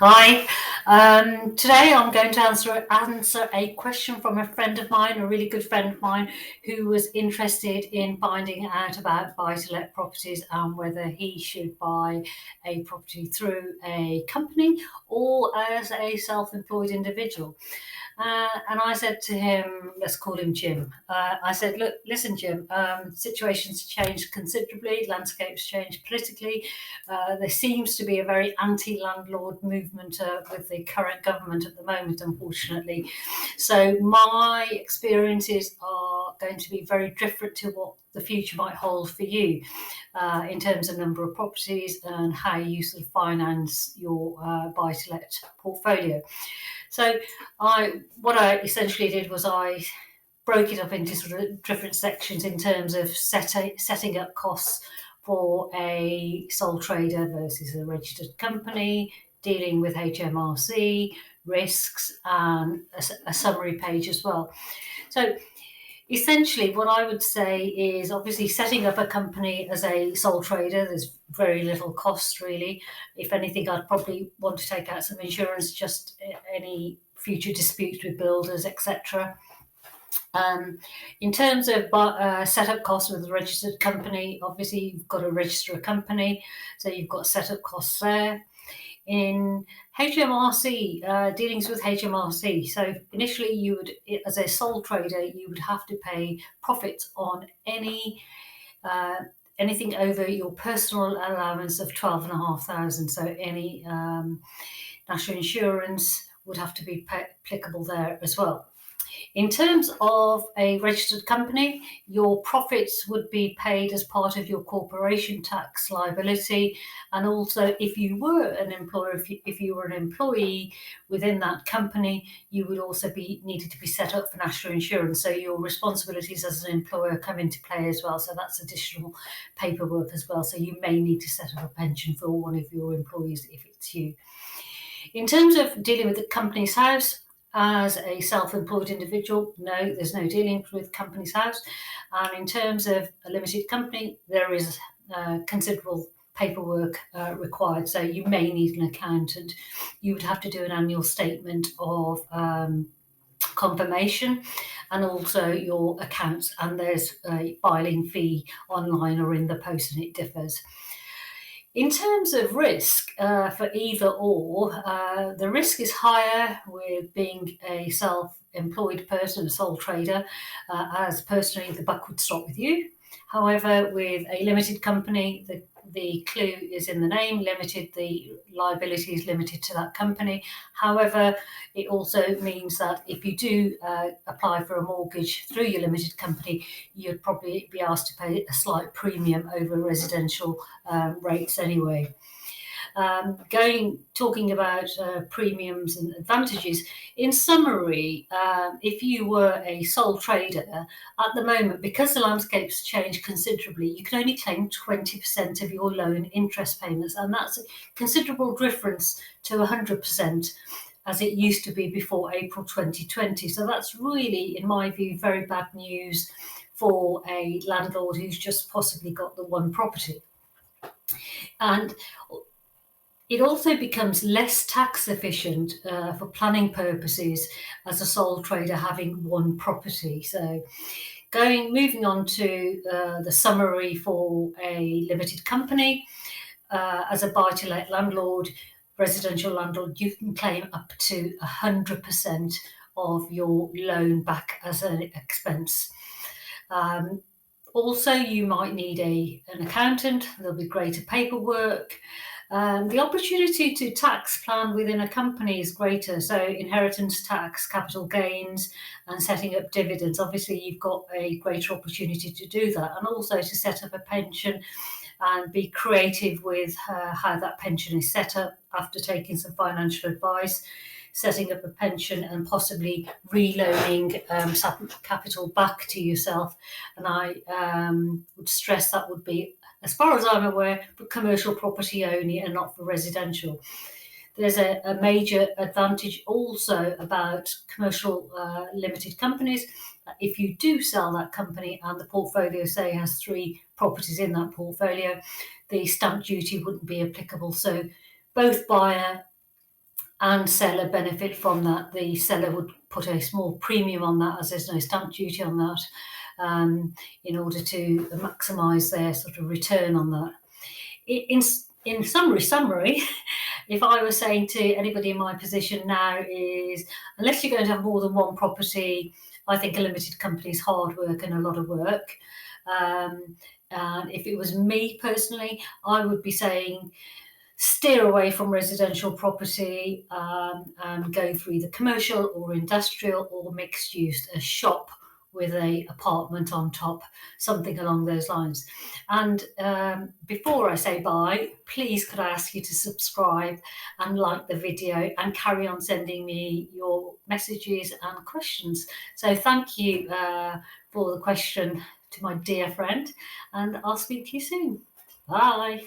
Hi. Today I'm going to answer a question from a friend of mine, a really good friend of mine, who was interested in finding out about buy-to-let properties and whether he should buy a property through a company or as a self-employed individual. And I said to him, let's call him Jim. I said, look, listen, Jim, situations changed considerably, landscapes changed politically. There seems to be a very anti-landlord movement with the current government at the moment, unfortunately. So my experiences are going to be very different to what the future might hold for you in terms of number of properties and how you sort of finance your buy-to-let portfolio. So what I essentially did was I broke it up into sort of different sections in terms of setting up costs for a sole trader versus a registered company, dealing with HMRC, risks, and a summary page as well. So essentially, what I would say is obviously setting up a company as a sole trader, there's very little cost really. If anything, I'd probably want to take out some insurance, just any future disputes with builders, etc. In terms of setup costs with a registered company, obviously you've got to register a company, so you've got setup costs there. In HMRC, dealings with HMRC. So initially you would, as a sole trader, you would have to pay profits on anything over your personal allowance of 12,500. So any national insurance would have to be applicable there as well. In terms of a registered company, your profits would be paid as part of your corporation tax liability. And also, if you were an employer, if you were an employee within that company, you would also be needed to be set up for national insurance. So your responsibilities as an employer come into play as well. So that's additional paperwork as well. So you may need to set up a pension for one of your employees if it's you. In terms of dealing with the company's house, as a self-employed individual, no, there's no dealing with company's house. And in terms of a limited company, there is considerable paperwork required. So you may need an accountant. You would have to do an annual statement of confirmation and also your accounts. And there's a filing fee online or in the post, and it differs. In terms of risk for either or, the risk is higher with being a self-employed person, a sole trader, as personally the buck would stop with you. However, with a limited company, the clue is in the name, limited, the liability is limited to that company. However, it also means that if you do apply for a mortgage through your limited company, you'd probably be asked to pay a slight premium over residential rates anyway. Talking about premiums and advantages, in summary, if you were a sole trader at the moment, because the landscape's changed considerably, you can only claim 20% of your loan interest payments, and that's a considerable difference to 100% as it used to be before April 2020. So that's really, in my view, very bad news for a landlord who's just possibly got the one property. And it also becomes less tax efficient for planning purposes as a sole trader having one property. So moving on to the summary for a limited company, as a buy-to-let landlord, residential landlord, you can claim up to 100% of your loan back as an expense. Also, you might need an accountant. There'll be greater paperwork. The opportunity to tax plan within a company is greater. So inheritance tax, capital gains, and setting up dividends. Obviously, you've got a greater opportunity to do that, and also to set up a pension and be creative with how that pension is set up after taking some financial advice, setting up a pension and possibly reloaning some capital back to yourself. And I would stress that would be, as far as I'm aware, for commercial property only and not for residential. There's a major advantage also about commercial limited companies. If you do sell that company and the portfolio, say, has 3 properties in that portfolio, the stamp duty wouldn't be applicable. So both buyer and seller benefit from that. The seller would put a small premium on that, as there's no stamp duty on that, in order to maximise their sort of return on that. In summary, if I was saying to anybody in my position now is, unless you're going to have more than one property, I think a limited company is hard work and a lot of work. And if it was me personally, I would be saying steer away from residential property and go through the commercial or industrial or mixed use, a shop with a apartment on top, something along those lines. And before I say bye, please could I ask you to subscribe and like the video and carry on sending me your messages and questions. So thank you for the question to my dear friend, and I'll speak to you soon. Bye.